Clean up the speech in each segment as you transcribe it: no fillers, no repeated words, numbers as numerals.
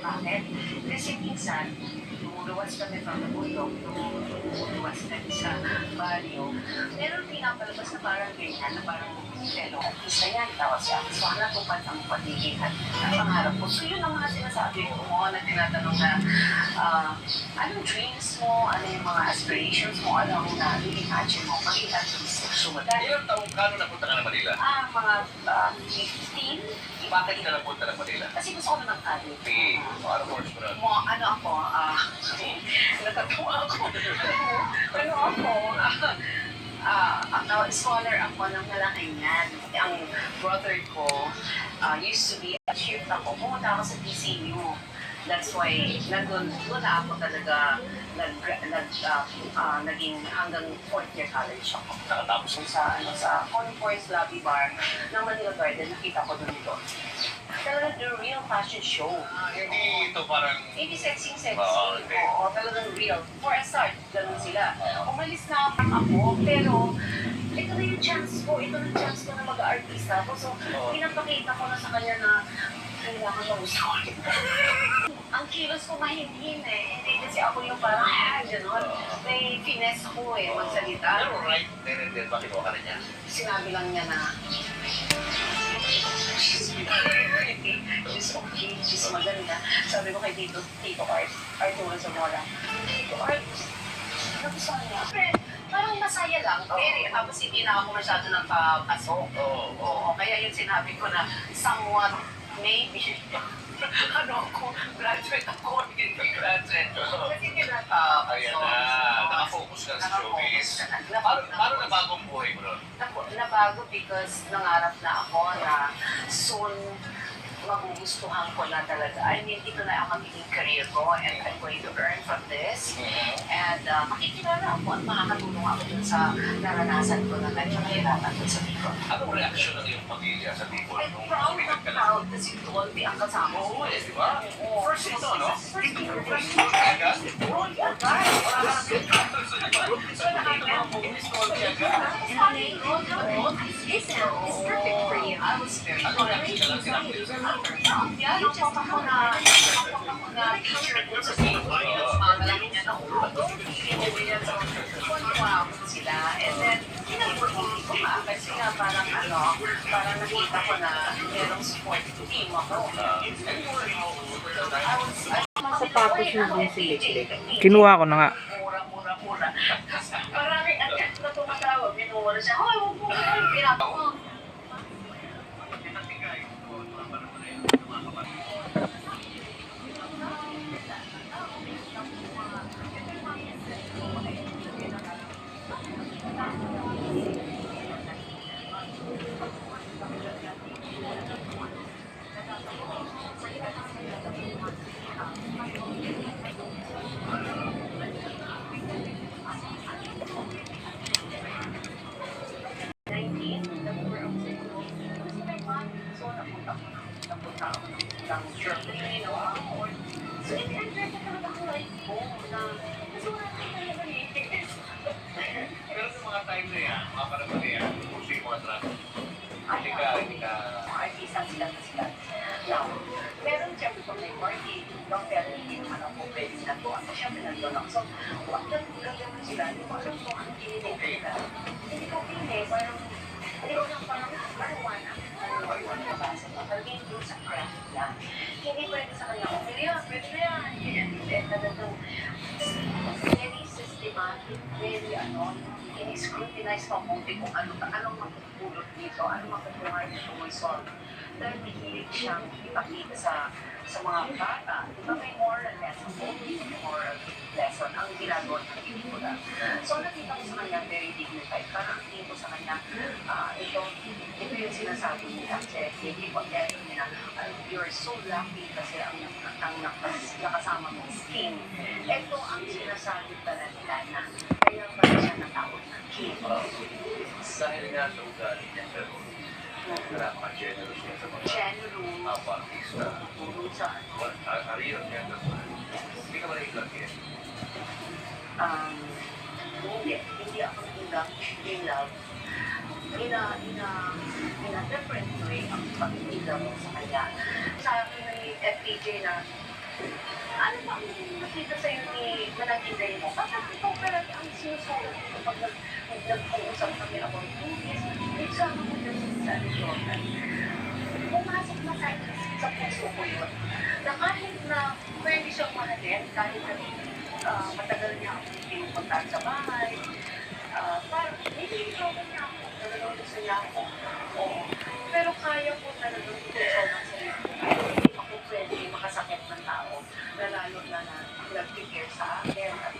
Bakit? Kasi minsan, lumuluwas kami from the bundok, lumuluwas kami sa baryo. Meron pinapalabas na parang ganyan, na parang fellow artista yan, tawag siya. So, natupad ang pagiging at pangarap ko. So, yun ang mga sinasabi ko mo na tinatanong na anong dreams mo, ano yung mga aspirations mo, ano ang na-imagine mo, maging artista. Ilang taong kano napunta ka ng Manila? Mga 15. Bakit ka napunta ng Manila? Kasi gusto ko na mag-adult. Ano course mo na? Ano ako, natatawa ako. Scholar ako ng Malacanang. Ang brother ko used to be a shift ako. Pumunta ako sa PCU. That's why, doon na ako talaga naging hanggang 4th year college ako. Nakatapos Sa Concourse Lobby Bar ng Manila Garden, nakita ko doon. Talagang the real fashion show. Hindi ito parang... Hindi sexy. Okay. Oo, talagang real. For a start, ganun sila. Umalis na ako, pero ito na yung chance ko. Ito na yung chance ko na mag-artista ako. So, pinapakita ko na sa kanya na kailangan na gusto ko. Ang kilos ko mahinhin eh. Hindi kasi ako yung parang, gano'n. May finesse ko magsalita. Pero right then and there, bakit ka na niya? Sinabi lang niya na, she's okay, she's maganda. Sabi ko kay Tito Art, Arturo Zamora, Tito Art, nagustuhan niya. Parang masaya lang. Tapos hindi na ako masyado nagpapasok. Oo, kaya yung sinabi ko na somewhat, maybe, graduate ako, hindi graduate. Kasi Ayan na, nakafocus ka sa showbiz. Paano nabagong buhay mo nun? Nabago because nangarap na ako na soon magugustuhan ko na talaga. I mean, ito na ang magiging career ko and I'm going to earn from this. And makikilala ako at makakatulong ako dun sa naranasan ko na medyo mahirapan dun sa Bicol. Anong reaksyon ng iyong pamilya sa Bicol? I'm proud kasi Dolby ang kasama ko. Di ba? First ito, no? First year. Agad? Dolby agad. It's perfect for you. I was very Anong reaksyon na lang sinabi? Yeah, yung papa ko na teacher ko sa Bicol, malaki niya na wow sila. And then, pinag-working ko nga, kasi nga parang nakita ko na merong support team ako. Sapatos na din si Liklik. Kinuha ko na nga. Mura. Maraming agad na tumatawag, minura siya, hoy, huwag mo, pinapa ko. Pero sa mga time na yan, mga panahon na yan, puso yung mga track. Hindi ka... Artista sila. Now, meron siyempre kung may party, pero hindi naman ako pwede na to. Ako siyempre nandun ako. So, wag gagawin sila. Hindi ko alam kung anong kinilig nila. Hindi ko pinili, parang marijuana. Marijuana na basa pa. Pero hindi doon sa craft lang. Hindi pwede sa kanya. Pwede yan. Hindi. Talagang very systematic, very ini-scrutinize mabuti kung anong magpupulot dito, anong magpupulot dito may solve. Dahil mahilig siyang ipakita sa mga bata. Diba may moral lesson? Moral lesson ang ginagawa ng pelikula. So nakita ko sa kanya very dignified. Parang tingin ko sa kanya, ito yung sinasabi nila. Hindi ko niya na, you're so lucky kasi ang nakasama mong skin. Ito ang sinasabi pala nila na kaya pala siya natawag ng king. Dahil nga sa ugali niya, pero generous niya sa mga artista. Ariyo niya. Hindi ka ba na-iglap yan? Hindi ako in love. In a different way ang pag-ilaw sa kanya. Sa akin may FPJ na nakita sa'yo ni Manang-Inday mo, bakit ikaw pala ang sinusulat ko pag nag-uusap kami about movies, exam mo din sa Jordan. Pumasok na sa puso ko yun, na kahit na pwede siyang mahalin, kahit na matagal niya ako pinupuntahan sa bahay, parang nililigawan niya ako, talagang gusto niya ako. Oo. Pero kaya ko talagang itutunan sa iyo. Hindi ako pwede makasakit ng tao, na lalo na nag-care sa akin at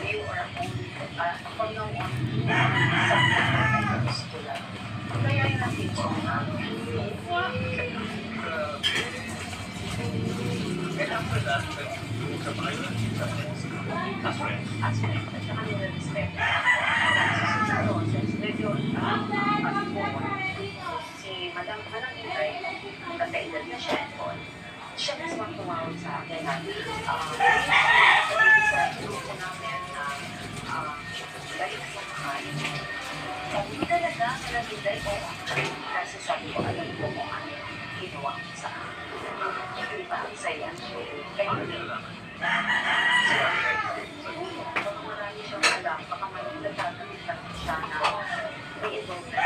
you are only from now on, sakit na tayo gusto lang. Kaya yun ang picture na. And after that, nag-uusap kayo ng sa as friends. As friends, at saka nila-respect. Sa process, medyo si Madam Inday, kataedad na siya, siya mismo ang tumawag sa akin na sa grupo namin na balik sa mahal. Sabi ko talaga, Madam Inday, kasi sabi ko, alam ko kung ano ginawa ko sa akin. Diba, ang saya. Kaya marami siyang alam, baka may nagtatanong lang siya na may involvement